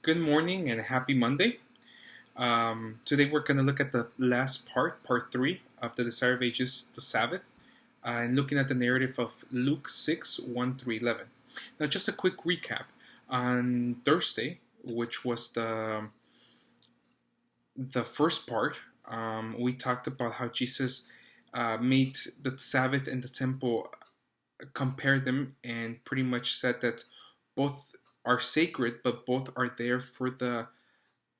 Good morning and happy Monday. Today we're going to look at the last part 3 of the Desire of Ages, the Sabbath, and looking at the narrative of Luke 6 1 through 11. Now, just a quick recap. On Thursday, which was the first part, we talked about how Jesus made the Sabbath and the temple, compared them, and pretty much said that both are sacred, but both are there for the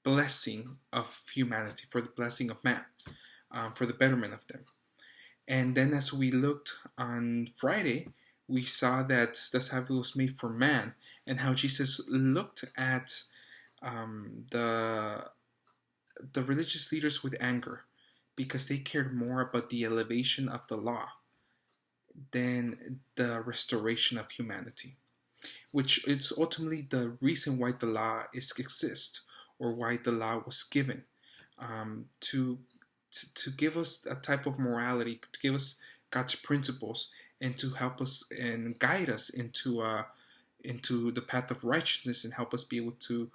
blessing of humanity, for the blessing of man, for the betterment of them. And then as we looked on Friday, we saw that the Sabbath was made for man, and how Jesus looked at the religious leaders with anger because they cared more about the elevation of the law than the restoration of humanity, which is ultimately the reason why the law exists, or why the law was given, to give us a type of morality, to give us God's principles, and to help us and guide us into the path of righteousness, and help us be able to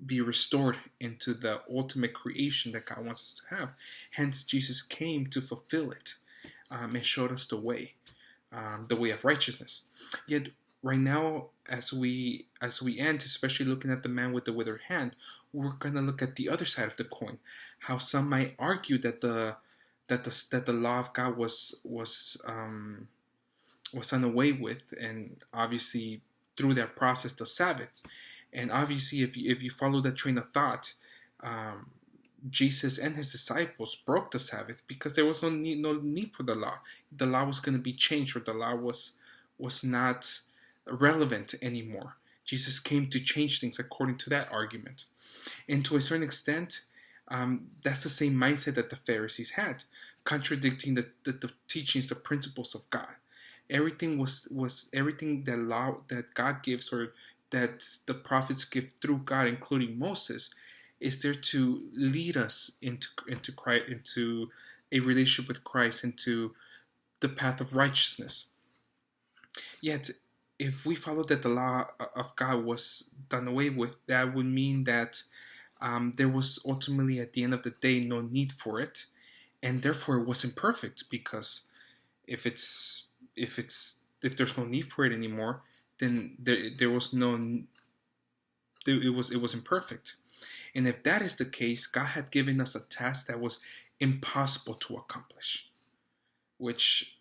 be restored into the ultimate creation that God wants us to have. Hence, Jesus came to fulfill it, and showed us the way of righteousness. Yet, right now, as we end, especially looking at the man with the withered hand, we're gonna look at the other side of the coin. How some might argue that the law of God was done away with, and obviously through that process, the Sabbath. And obviously, if you follow that train of thought, Jesus and his disciples broke the Sabbath because there was no need for the law. The law was going to be changed, or the law was not relevant anymore. Jesus came to change things according to that argument. And to a certain extent, that's the same mindset that the Pharisees had, contradicting the teachings, the principles of God. Everything was everything that law that God gives, or that the prophets give through God, including Moses, is there to lead us into Christ, into a relationship with Christ, into the path of righteousness. Yet, if we follow that the law of God was done away with, that would mean that there was ultimately, at the end of the day, no need for it, and therefore it wasn't perfect. Because if there's no need for it anymore, then there was no it was imperfect. And if that is the case, God had given us a task that was impossible to accomplish, which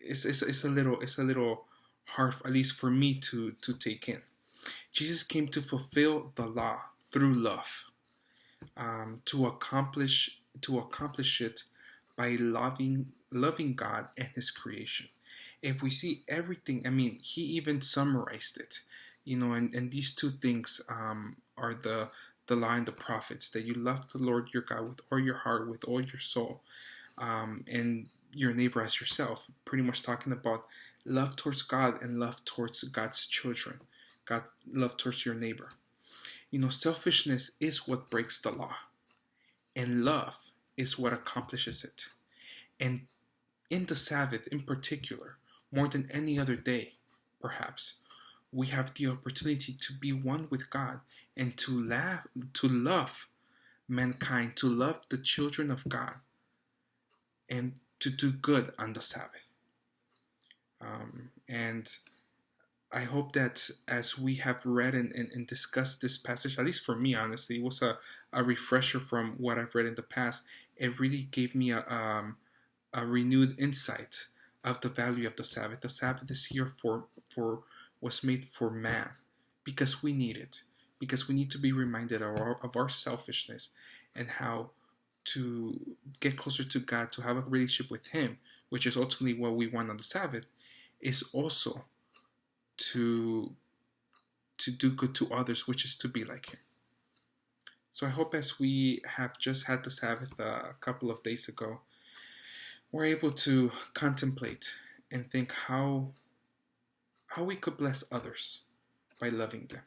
is a little hard, at least for me, to take in. Jesus came to fulfill the law through love, to accomplish it by loving God and His creation. If we see everything, I mean, He even summarized it, and these two things are the law and the prophets, that you love the Lord your God with all your heart, with all your soul, and your neighbor as yourself. Pretty much talking about love towards God and love towards God's children, love towards your neighbor. Selfishness is what breaks the law, and love is what accomplishes it. And in the Sabbath in particular, more than any other day, perhaps, we have the opportunity to be one with God, and to love mankind, to love the children of God, and to do good on the Sabbath. And I hope that as we have read and discussed this passage, at least for me, honestly, it was a refresher from what I've read in the past. It really gave me a renewed insight of the value of the Sabbath. The Sabbath is here was made for man, because we need it, because we need to be reminded of our selfishness, and how to get closer to God, to have a relationship with Him, which is ultimately what we want on the Sabbath, is also to do good to others, which is to be like Him. So I hope, as we have just had the Sabbath a couple of days ago, we're able to contemplate and think how we could bless others by loving them,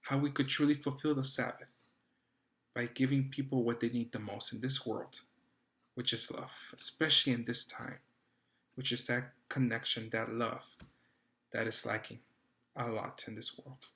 how we could truly fulfill the Sabbath by giving people what they need the most in this world, which is love, especially in this time, which is that connection, that love, that is lacking a lot in this world.